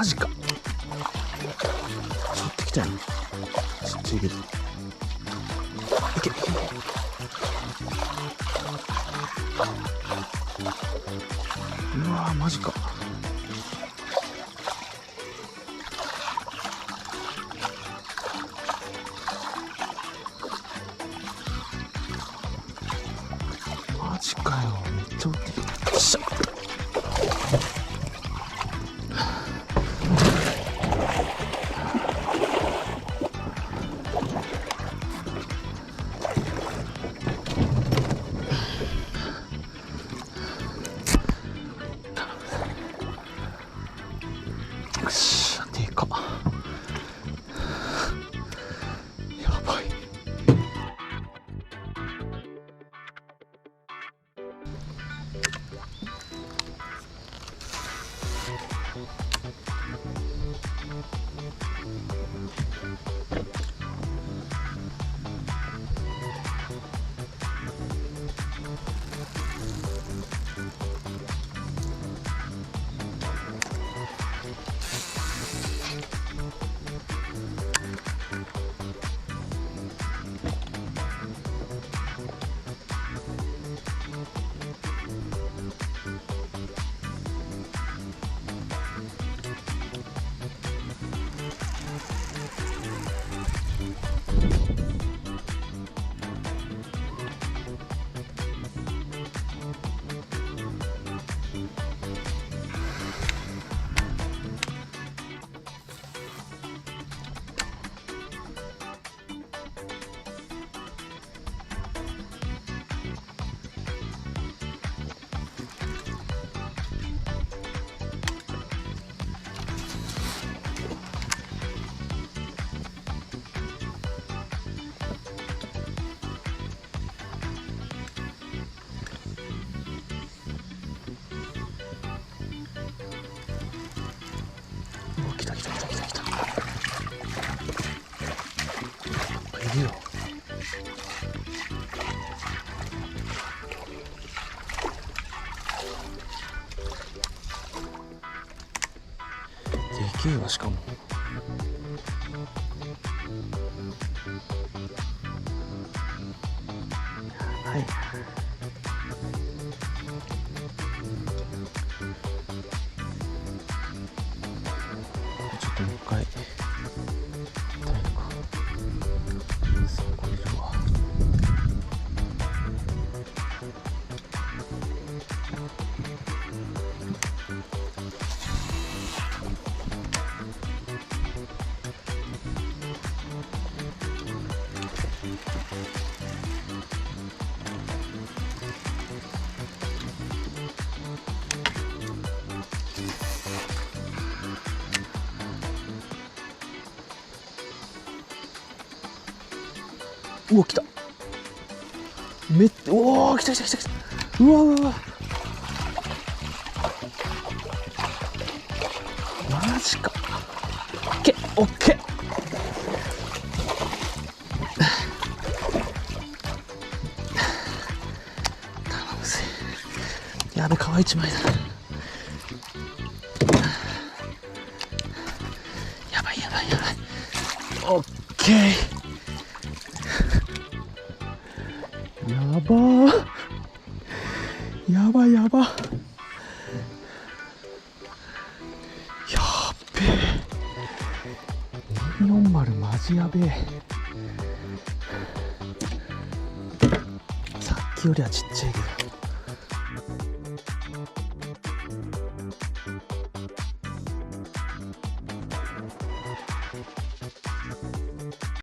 マジか。ちょっと来たよ。ちっちゃいけど。いけいけ。うわーマジか。マジかよ。めっちゃ追ってきた。よっしゃ。よっしゃ、でかっ。やばい。来た来た来た来た来た。いるよ。でけえわ、しかも。はい。ちょっともう一回。さあ、これいるわ。うわ来た。おお来た来た来た来た。うわうわうわ。マジか。オッケー。頼むぜ。やべ、皮一枚だ。やばいやばいやばい。オッケー。やばー。やばやば。やっべえ。240マジやべえ。さっきよりはちっちゃいけど。